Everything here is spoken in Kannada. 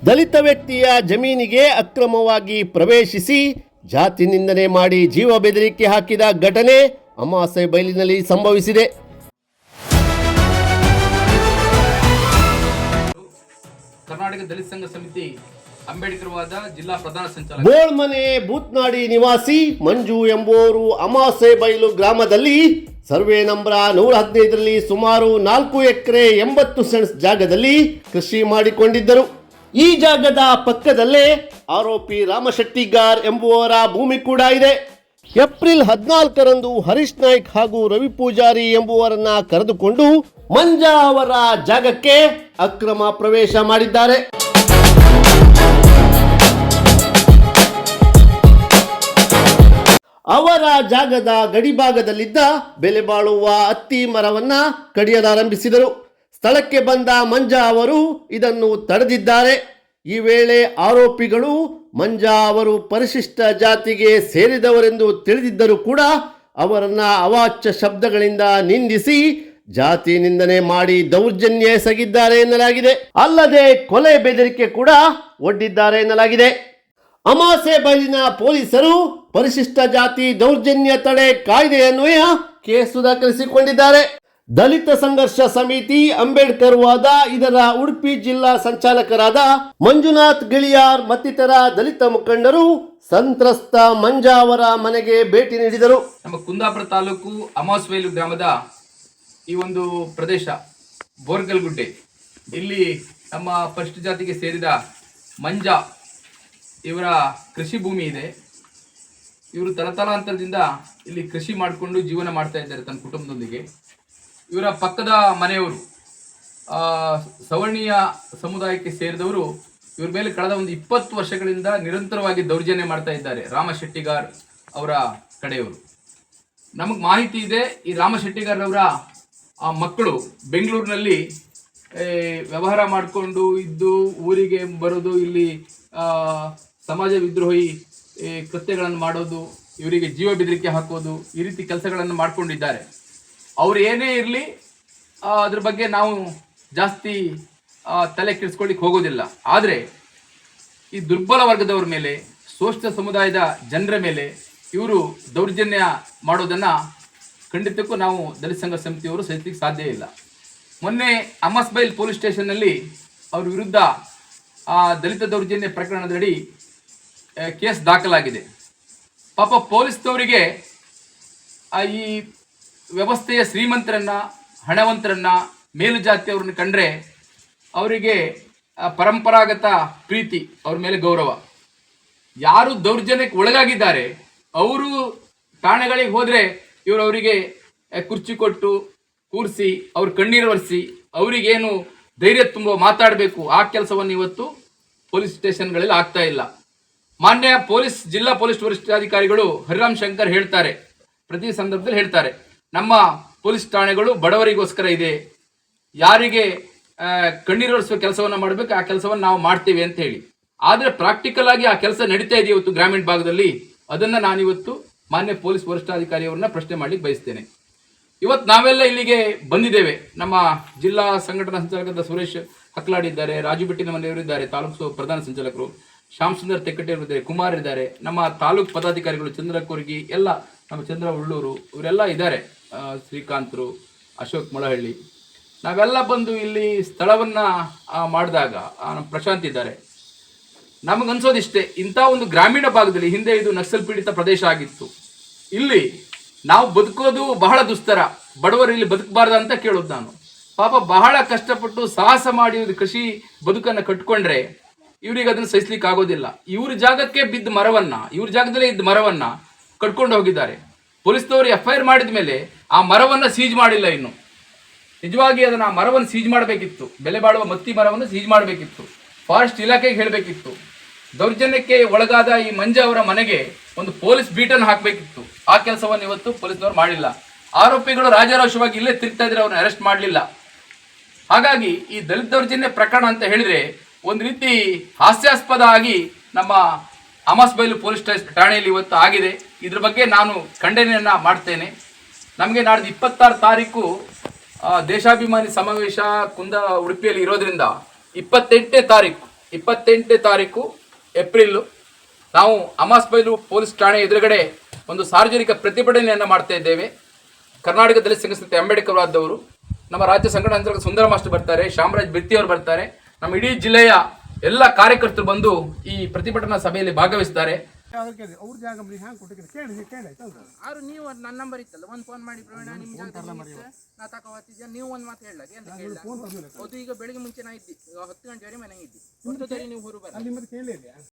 ದಲಿತ ವ್ಯಕ್ತಿಯ ಜಮೀನಿಗೆ ಅಕ್ರಮವಾಗಿ ಪ್ರವೇಶಿಸಿ ಜಾತಿ ನಿಂದನೆ ಮಾಡಿ ಜೀವ ಬೆದರಿಕೆ ಹಾಕಿದ ಘಟನೆ ಅಮಾಸೆ ಬೈಲಿನಲ್ಲಿ ಸಂಭವಿಸಿದೆ. ಕರ್ನಾಟಕ ದಲಿತ ಸಂಘ ಸಮಿತಿ ಅಂಬೇಡ್ಕರ್ ವಾದ ಜಿಲ್ಲಾ ಪ್ರಧಾನ ಸಂಚಾಲಕ ಬೋಳ್ಮನೆ ಬೂತ್ನಾಡಿ ನಿವಾಸಿ ಮಂಜು ಎಂಬುವರು ಅಮಾಸೆ ಬೈಲು ಗ್ರಾಮದಲ್ಲಿ ಸರ್ವೆ ನಂಬರ್ 115ರಲ್ಲಿ ಸುಮಾರು 4 ಎಕರೆ 80 ಸೆಂಟ್ಸ್ ಜಾಗದಲ್ಲಿ ಕೃಷಿ ಮಾಡಿಕೊಂಡಿದ್ದರು. ಈ ಜಾಗದ ಪಕ್ಕದಲ್ಲೇ ಆರೋಪಿ ರಾಮಶೆಟ್ಟಿಗಾರ್ ಎಂಬುವರ ಭೂಮಿ ಕೂಡ ಇದೆ. ಏಪ್ರಿಲ್ 14ರಂದು ಹರೀಶ್ ನಾಯ್ಕ್ ಹಾಗೂ ರವಿ ಪೂಜಾರಿ ಎಂಬುವರನ್ನ ಕರೆದುಕೊಂಡು ಮಂಜಾ ಅವರ ಜಾಗಕ್ಕೆ ಅಕ್ರಮ ಪ್ರವೇಶ ಮಾಡಿದ್ದಾರೆ. ಅವರ ಜಾಗದ ಗಡಿಭಾಗದಲ್ಲಿದ್ದ ಬೆಲೆ ಬಾಳುವ ಹತ್ತಿ ಮರವನ್ನ ಕಡಿಯಲಾರಂಭಿಸಿದರು. ಸ್ಥಳಕ್ಕೆ ಬಂದ ಮಂಜಾ ಅವರು ಇದನ್ನು ತಡೆದಿದ್ದಾರೆ. ಈ ವೇಳೆ ಆರೋಪಿಗಳು ಮಂಜಾ ಅವರು ಪರಿಶಿಷ್ಟ ಜಾತಿಗೆ ಸೇರಿದವರೆಂದು ತಿಳಿದಿದ್ದರೂ ಕೂಡ ಅವರನ್ನ ಅವಾಚ್ಯ ಶಬ್ದಗಳಿಂದ ನಿಂದಿಸಿ ಜಾತಿ ನಿಂದನೆ ಮಾಡಿ ದೌರ್ಜನ್ಯ ಎಸಗಿದ್ದಾರೆ ಎನ್ನಲಾಗಿದೆ. ಅಲ್ಲದೆ ಕೊಲೆ ಬೆದರಿಕೆ ಕೂಡ ಒಡ್ಡಿದ್ದಾರೆ ಎನ್ನಲಾಗಿದೆ. ಅಮಾಸೆ ಬೈಲಿನ ಪೊಲೀಸರು ಪರಿಶಿಷ್ಟ ಜಾತಿ ದೌರ್ಜನ್ಯ ತಡೆ ಕಾಯ್ದೆಯನ್ವಯ ಕೇಸು ದಾಖಲಿಸಿಕೊಂಡಿದ್ದಾರೆ. ದಲಿತ ಸಂಘರ್ಷ ಸಮಿತಿ ಅಂಬೇಡ್ಕರ್ ವಾದ ಇದರ ಉಡುಪಿ ಜಿಲ್ಲಾ ಸಂಚಾಲಕರಾದ ಮಂಜುನಾಥ್ ಗಿಳಿಯಾರ್ ಮತ್ತಿತರ ದಲಿತ ಮುಖಂಡರು ಸಂತ್ರಸ್ತ ಮಂಜಾ ಅವರ ಮನೆಗೆ ಭೇಟಿ ನೀಡಿದರು. ನಮ್ಮ ಕುಂದಾಪುರ ತಾಲೂಕು ಅಮಾಸಬೈಲು ಗ್ರಾಮದ ಈ ಒಂದು ಪ್ರದೇಶ ಬೋರ್ಗಲ್ಗುಡ್ಡೆ, ಇಲ್ಲಿ ನಮ್ಮ ಪರಿಶಿಷ್ಟ ಜಾತಿಗೆ ಸೇರಿದ ಮಂಜಾ ಇವರ ಕೃಷಿ ಭೂಮಿ ಇದೆ. ಇವರು ತಲತಲಾಂತರದಿಂದ ಇಲ್ಲಿ ಕೃಷಿ ಮಾಡಿಕೊಂಡು ಜೀವನ ಮಾಡ್ತಾ ಇದ್ದಾರೆ ತನ್ನ ಕುಟುಂಬದೊಂದಿಗೆ. ಇವರ ಪಕ್ಕದ ಮನೆಯವರು ಸವರ್ಣೀಯ ಸಮುದಾಯಕ್ಕೆ ಸೇರಿದವರು ಇವ್ರ ಮೇಲೆ ಕಳೆದ ಒಂದು 20 ವರ್ಷಗಳಿಂದ ನಿರಂತರವಾಗಿ ದೌರ್ಜನ್ಯ ಮಾಡ್ತಾ ಇದ್ದಾರೆ. ರಾಮಶೆಟ್ಟಿಗಾರ್ ಅವರ ಕಡೆಯವರು. ನಮಗೆ ಮಾಹಿತಿ ಇದೆ, ಈ ರಾಮಶೆಟ್ಟಿಗಾರ್ ಅವರ ಮಕ್ಕಳು ಬೆಂಗಳೂರಿನಲ್ಲಿ ವ್ಯವಹಾರ ಮಾಡಿಕೊಂಡು ಇದ್ದು ಊರಿಗೆ ಬರೋದು, ಇಲ್ಲಿ ಸಮಾಜ ವಿದ್ರೋಹಿ ಕೃತ್ಯಗಳನ್ನು ಮಾಡೋದು, ಇವರಿಗೆ ಜೀವ ಬೆದರಿಕೆ ಹಾಕೋದು, ಈ ರೀತಿ ಕೆಲಸಗಳನ್ನು ಮಾಡಿಕೊಂಡಿದ್ದಾರೆ. ಅವ್ರು ಏನೇ ಇರಲಿ ಅದ್ರ ಬಗ್ಗೆ ನಾವು ಜಾಸ್ತಿ ತಲೆ ಕೆಡಿಸ್ಕೊಳ್ಳಿಕ್ಕೆ ಹೋಗೋದಿಲ್ಲ. ಆದರೆ ಈ ದುರ್ಬಲ ವರ್ಗದವ್ರ ಮೇಲೆ, ಶೋಷಿತ ಸಮುದಾಯದ ಜನರ ಮೇಲೆ ಇವರು ದೌರ್ಜನ್ಯ ಮಾಡೋದನ್ನು ಖಂಡಿತಕ್ಕೂ ನಾವು ದಲಿತ ಸಂಘ ಸಮಿತಿಯವರು ಸಹಿಸಲಿಕ್ಕೆ ಸಾಧ್ಯ ಇಲ್ಲ. ಮೊನ್ನೆ ಅಮಾಸಬೈಲ್ ಪೊಲೀಸ್ ಸ್ಟೇಷನ್ನಲ್ಲಿ ಅವ್ರ ವಿರುದ್ಧ ದಲಿತ ದೌರ್ಜನ್ಯ ಪ್ರಕರಣದಡಿ ಕೇಸ್ ದಾಖಲಾಗಿದೆ. ಪಾಪ ಪೊಲೀಸ್ನವರಿಗೆ ಈ ವ್ಯವಸ್ಥೆಯ ಶ್ರೀಮಂತರನ್ನ, ಹಣವಂತರನ್ನ, ಮೇಲುಜಾತಿಯವ್ರನ್ನ ಕಂಡ್ರೆ ಅವರಿಗೆ ಪರಂಪರಾಗತ ಪ್ರೀತಿ, ಅವ್ರ ಮೇಲೆ ಗೌರವ. ಯಾರು ದೌರ್ಜನ್ಯಕ್ಕೆ ಒಳಗಾಗಿದ್ದಾರೆ ಅವರು ಠಾಣೆಗಳಿಗೆ ಹೋದರೆ ಇವರು ಅವರಿಗೆ ಕುರ್ಚಿ ಕೊಟ್ಟು ಕೂರಿಸಿ ಅವ್ರ ಕಣ್ಣೀರು ಒರೆಸಿ ಅವರಿಗೇನು ಧೈರ್ಯ ತುಂಬ ಮಾತಾಡಬೇಕು, ಆ ಕೆಲಸವನ್ನು ಇವತ್ತು ಪೊಲೀಸ್ ಸ್ಟೇಷನ್ಗಳಲ್ಲಿ ಆಗ್ತಾ ಇಲ್ಲ. ಮಾನ್ಯ ಜಿಲ್ಲಾ ಪೊಲೀಸ್ ವರಿಷ್ಠಾಧಿಕಾರಿಗಳು ಹರಿರಾಮ್ ಶಂಕರ್ ಹೇಳ್ತಾರೆ, ಪ್ರತಿ ಸಂದರ್ಭದಲ್ಲಿ ಹೇಳ್ತಾರೆ, ನಮ್ಮ ಪೊಲೀಸ್ ಠಾಣೆಗಳು ಬಡವರಿಗೋಸ್ಕರ ಇದೆ, ಯಾರಿಗೆ ಕಣ್ಣೀರೊರೆಸುವ ಕೆಲಸವನ್ನು ಮಾಡಬೇಕು ಆ ಕೆಲಸವನ್ನು ನಾವು ಮಾಡ್ತೇವೆ ಅಂತ ಹೇಳಿ. ಆದರೆ ಪ್ರಾಕ್ಟಿಕಲ್ ಆಗಿ ಆ ಕೆಲಸ ನಡೀತಾ ಇದೆ ಇವತ್ತು ಗ್ರಾಮೀಣ ಭಾಗದಲ್ಲಿ. ಅದನ್ನು ನಾನಿವತ್ತು ಮಾನ್ಯ ಪೊಲೀಸ್ ವರಿಷ್ಠಾಧಿಕಾರಿಯವರನ್ನ ಪ್ರಶ್ನೆ ಮಾಡಲಿಕ್ಕೆ ಬಯಸ್ತೇನೆ. ಇವತ್ತು ನಾವೆಲ್ಲ ಇಲ್ಲಿಗೆ ಬಂದಿದ್ದೇವೆ. ನಮ್ಮ ಜಿಲ್ಲಾ ಸಂಘಟನಾ ಸಂಚಾಲಕರಾದ ಸುರೇಶ್ ಹಕ್ಲಾಡಿ ಇದ್ದಾರೆ, ರಾಜು ಬೆಟ್ಟಿನ ಮನೆಯವರು ಇದ್ದಾರೆ, ತಾಲೂಕು ಪ್ರಧಾನ ಸಂಚಾಲಕರು ಶ್ಯಾಮ್ ಸುಂದರ್ ತೆಕ್ಕಟ್ಟೆಯವರು ಇದ್ದಾರೆ, ಕುಮಾರ್ ಇದ್ದಾರೆ, ನಮ್ಮ ತಾಲೂಕು ಪದಾಧಿಕಾರಿಗಳು ಚಂದ್ರ ಕೋರ್ಗಿ ಎಲ್ಲ, ನಮ್ಮ ಚಂದ್ರ ಉಳ್ಳೂರು ಇವರೆಲ್ಲ ಇದ್ದಾರೆ, ಶ್ರೀಕಾಂತರು, ಅಶೋಕ್ ಮೊಳಹಳ್ಳಿ. ನಾವೆಲ್ಲ ಬಂದು ಇಲ್ಲಿ ಸ್ಥಳವನ್ನು ಮಾಡಿದಾಗ ನಮ್ಮ ಪ್ರಶಾಂತ್ ಇದ್ದಾರೆ. ನಮಗನ್ಸೋದಿಷ್ಟೇ, ಇಂಥ ಒಂದು ಗ್ರಾಮೀಣ ಭಾಗದಲ್ಲಿ ಹಿಂದೆ ಇದು ನಕ್ಸಲ್ ಪೀಡಿತ ಪ್ರದೇಶ ಆಗಿತ್ತು. ಇಲ್ಲಿ ನಾವು ಬದುಕೋದು ಬಹಳ ದುಸ್ತರ, ಬಡವರು ಇಲ್ಲಿ ಬದುಕಬಾರ್ದು ಅಂತ ಕೇಳೋದು ನಾನು. ಪಾಪ ಬಹಳ ಕಷ್ಟಪಟ್ಟು ಸಾಹಸ ಮಾಡಿ ಕೃಷಿ ಬದುಕನ್ನು ಕಟ್ಕೊಂಡ್ರೆ ಇವ್ರಿಗೆ ಅದನ್ನು ಸಹಿಸ್ಲಿಕ್ಕೆ ಆಗೋದಿಲ್ಲ. ಇವ್ರ ಜಾಗಕ್ಕೆ ಬಿದ್ದ ಮರವನ್ನ, ಇವ್ರ ಜಾಗದಲ್ಲೇ ಇದ್ದ ಮರವನ್ನ ಕಟ್ಕೊಂಡು ಹೋಗಿದ್ದಾರೆ. ಪೊಲೀಸ್ನವರು FIR ಮಾಡಿದ ಮೇಲೆ ಆ ಮರವನ್ನ ಸೀಜ್ ಮಾಡಿಲ್ಲ. ಇನ್ನು ನಿಜವಾಗಿ ಅದನ್ನ ಆ ಮರವನ್ನು ಸೀಜ್ ಮಾಡಬೇಕಿತ್ತು, ಬೆಲೆ ಬಾಳುವ ಮತ್ತಿ ಮರವನ್ನು ಸೀಜ್ ಮಾಡಬೇಕಿತ್ತು, ಫಾರೆಸ್ಟ್ ಇಲಾಖೆಗೆ ಹೇಳಬೇಕಿತ್ತು. ದೌರ್ಜನ್ಯಕ್ಕೆ ಒಳಗಾದ ಈ ಮಂಜಾ ಅವರ ಮನೆಗೆ ಒಂದು ಪೊಲೀಸ್ ಬೀಟನ್ನು ಹಾಕಬೇಕಿತ್ತು. ಆ ಕೆಲಸವನ್ನು ಇವತ್ತು ಪೊಲೀಸ್ನವರು ಮಾಡಿಲ್ಲ. ಆರೋಪಿಗಳು ರಾಜಾರೋಷವಾಗಿ ಇಲ್ಲೇ ತಿರುಗ್ತಾ ಇದ್ರೆ ಅವ್ರನ್ನ ಅರೆಸ್ಟ್ ಮಾಡಲಿಲ್ಲ. ಹಾಗಾಗಿ ಈ ದಲಿತ ದೌರ್ಜನ್ಯ ಪ್ರಕರಣ ಅಂತ ಹೇಳಿದ್ರೆ ಒಂದು ರೀತಿ ಹಾಸ್ಯಾಸ್ಪದ ಆಗಿ ನಮ್ಮ ಅಮಾಸಬೈಲು ಪೊಲೀಸ್ ಠಾಣೆಯಲ್ಲಿ ಇವತ್ತು ಆಗಿದೆ. ಇದ್ರ ಬಗ್ಗೆ ನಾನು ಖಂಡನೆಯನ್ನು ಮಾಡ್ತೇನೆ. ನಮಗೆ ನಾಡ್ದು 26 ತಾರೀಕು ದೇಶಾಭಿಮಾನಿ ಸಮಾವೇಶ ಉಡುಪಿಯಲ್ಲಿ ಇರೋದ್ರಿಂದ 28ನೇ ತಾರೀಕು 28ನೇ ತಾರೀಕು ಏಪ್ರಿಲ್ ನಾವು ಅಮಾಸ್ಬೈಲು ಪೊಲೀಸ್ ಠಾಣೆ ಎದುರುಗಡೆ ಒಂದು ಸಾರ್ವಜನಿಕ ಪ್ರತಿಭಟನೆಯನ್ನು ಮಾಡ್ತಾ ಇದ್ದೇವೆ. ಕರ್ನಾಟಕ ದಲಿತ ಸಂಘ ಸಂಸ್ಥೆ ಅಂಬೇಡ್ಕರ್ ವಾದವರು, ನಮ್ಮ ರಾಜ್ಯ ಸಂಘಟನಾ ಸುಂದರ ಮಾಸ್ಟರ್ ಬರ್ತಾರೆ, ಶಾಮರಾಜ್ ಬಿರ್ತಿ ಅವರು ಬರ್ತಾರೆ, ನಮ್ಮ ಇಡೀ ಜಿಲ್ಲೆಯ ಎಲ್ಲ ಕಾರ್ಯಕರ್ತರು ಬಂದು ಈ ಪ್ರತಿಭಟನಾ ಸಭೆಯಲ್ಲಿ ಭಾಗವಹಿಸ್ತಾರೆ. ಅವ್ರ ಜಾಗ ಹ್ಯಾಂಗೆ ಕೊಟ್ಟಿದ್ದೀರಿ ಕೇಳಿ ಆರು ನೀವು ನನ್ನ ನಂಬರ್ ಇತ್ತಲ್ಲ, ಒಂದು ಫೋನ್ ಮಾಡಿ ಪ್ರವೀಣ ನಿಮ್ಮ ಜಾಗ ನಾ ತಗೋತಿದ್ದೆ, ನೀವು ಒಂದು ಮಾತು ಹೇಳಕ್ಕೆ ಅಂತ ಕೇಳಿಲ್ಲ. ಅದು ಈಗ ಬೆಳಿಗ್ಗೆ ಮುಂಚೆ ನಾ ಇದ್ದಿ, 10 ಗಂಟೆವರೆಗೆ ಮನೆಗೆ ಇದ್ದಿ, ನೀವು ಹೊರಬರ ಅಲ್ಲಿ ಮತ್ತೆ ಕೇಳಿಲ್ಲ.